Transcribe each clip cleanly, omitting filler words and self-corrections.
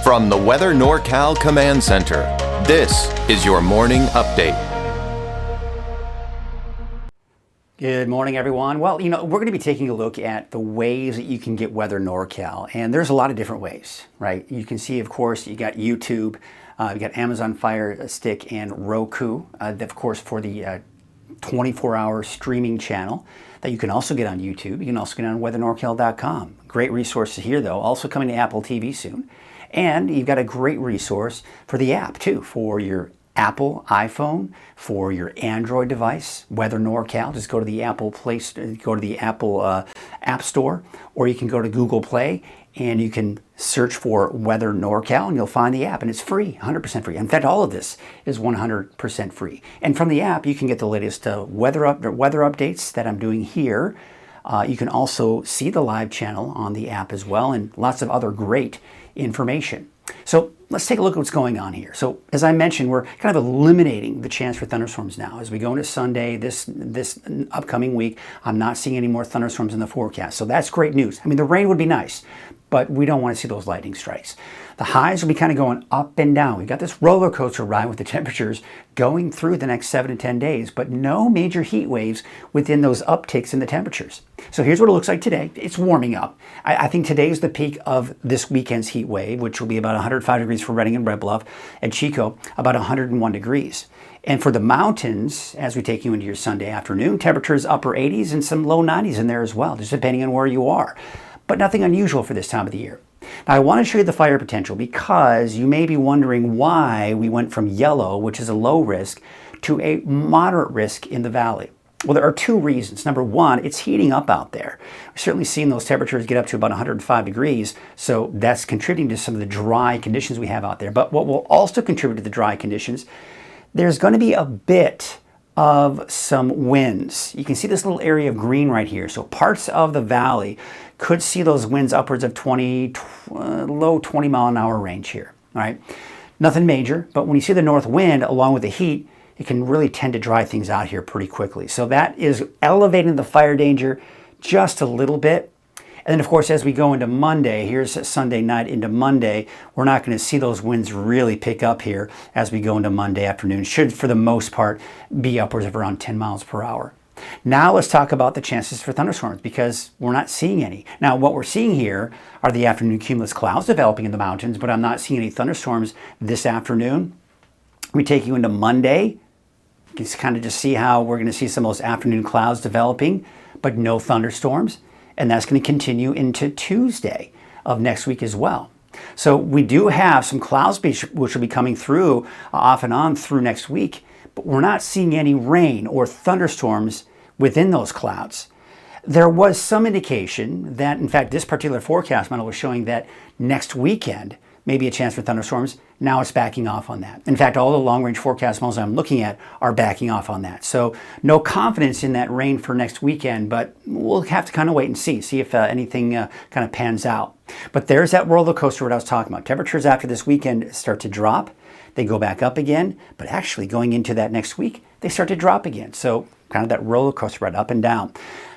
From the Weather NorCal Command Center, this is your morning update. Good morning, everyone. Well, we're going to be taking a look at the ways that you can get Weather NorCal, and there's a lot of different ways, right? You can see, of course, you got YouTube, you got Amazon Fire Stick and Roku, of course, for the 24-hour streaming channel that you can also get on YouTube. You can also get on weathernorcal.com. Great resources here, though. Also coming to Apple TV soon. And you've got a great resource for the app, too, for your Apple iPhone, for your Android device, Weather NorCal. Just go to the Apple App Store, or you can go to Google Play and you can search for Weather NorCal and you'll find the app, and it's free, 100% free. In fact, all of this is 100% free. And from the app, you can get the latest weather updates that I'm doing here. You can also see the live channel on the app as well, and lots of other great information. So let's take a look at what's going on here. So as I mentioned, we're kind of eliminating the chance for thunderstorms now. As we go into Sunday, this upcoming week, I'm not seeing any more thunderstorms in the forecast. So that's great news. I mean, the rain would be nice, but we don't want to see those lightning strikes. The highs will be kind of going up and down. We've got this roller coaster ride with the temperatures going through the next 7 to 10 days, but no major heat waves within those upticks in the temperatures. So here's what it looks like today. It's warming up. I think today is the peak of this weekend's heat wave, which will be about 105 degrees for Redding and Red Bluff, and Chico about 101 degrees. And for the mountains, as we take you into your Sunday afternoon, temperatures upper 80s and some low 90s in there as well, just depending on where you are. But nothing unusual for this time of the year. Now, I want to show you the fire potential because you may be wondering why we went from yellow, which is a low risk, to a moderate risk in the valley. Well, there are two reasons. Number one, it's heating up out there. We've certainly seen those temperatures get up to about 105 degrees, so that's contributing to some of the dry conditions we have out there. But what will also contribute to the dry conditions, there's going to be a bit of some winds. You can see this little area of green right here. So parts of the valley could see those winds upwards of low 20 mile an hour range here. All right, nothing major, but when you see the north wind along with the heat, it can really tend to dry things out here pretty quickly. So that is elevating the fire danger just a little bit. And then, of course, as we go into Monday, here's Sunday night into Monday, we're not going to see those winds really pick up here as we go into Monday afternoon. Should, for the most part, be upwards of around 10 miles per hour. Now let's talk about the chances for thunderstorms because we're not seeing any. Now, what we're seeing here are the afternoon cumulus clouds developing in the mountains, but I'm not seeing any thunderstorms this afternoon. We take you into Monday. You can kind of just see how we're going to see some of those afternoon clouds developing, but no thunderstorms. And that's going to continue into Tuesday of next week as well. So we do have some clouds which will be coming through off and on through next week, but we're not seeing any rain or thunderstorms within those clouds. There was some indication that, in fact, this particular forecast model was showing that next weekend may be a chance for thunderstorms. Now it's backing off on that. In fact, all the long-range forecast models I'm looking at are backing off on that. So no confidence in that rain for next weekend, but we'll have to kind of wait and see if anything kind of pans out. But there's that roller coaster what I was talking about. Temperatures after this weekend start to drop. They go back up again, but actually going into that next week, they start to drop again. So kind of that roller coaster right up and down.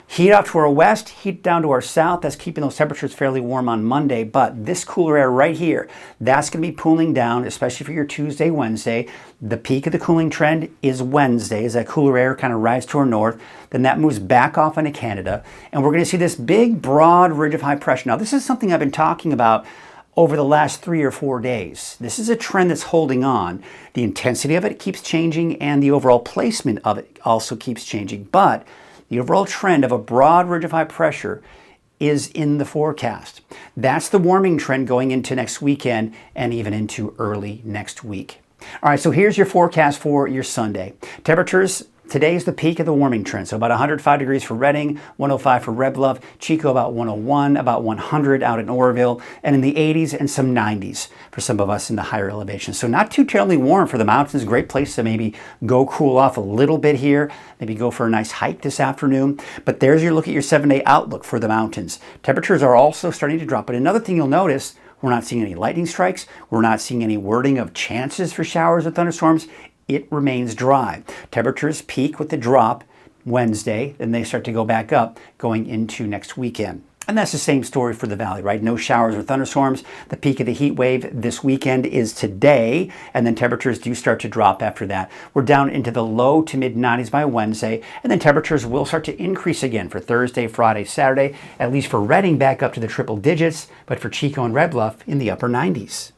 Heat up to our west, heat down to our south. That's keeping those temperatures fairly warm on Monday. But this cooler air right here, that's going to be cooling down, especially for your Tuesday, Wednesday. The peak of the cooling trend is Wednesday as that cooler air kind of rides to our north. Then that moves back off into Canada. And we're going to see this big, broad ridge of high pressure. Now, this is something I've been talking about over the last 3 or 4 days. This is a trend that's holding on. The intensity of it keeps changing, and the overall placement of it also keeps changing. But the overall trend of a broad ridge of high pressure is in the forecast. That's the warming trend going into next weekend and even into early next week. All right, so here's your forecast for your Sunday. Temperatures, today is the peak of the warming trend. So about 105 degrees for Redding, 105 for Red Bluff, Chico about 101, about 100 out in Oroville, and in the 80s and some 90s for some of us in the higher elevations. So not too terribly warm for the mountains. Great place to maybe go cool off a little bit here. Maybe go for a nice hike this afternoon. But there's your look at your 7-day outlook for the mountains. Temperatures are also starting to drop. But another thing you'll notice, we're not seeing any lightning strikes. We're not seeing any wording of chances for showers or thunderstorms. It remains dry. Temperatures peak with the drop Wednesday, and they start to go back up going into next weekend. And that's the same story for the valley, right? No showers or thunderstorms. The peak of the heat wave this weekend is today, and then temperatures do start to drop after that. We're down into the low to mid 90s by Wednesday, and then temperatures will start to increase again for Thursday, Friday, Saturday, at least for Redding back up to the triple digits, but for Chico and Red Bluff in the upper 90s.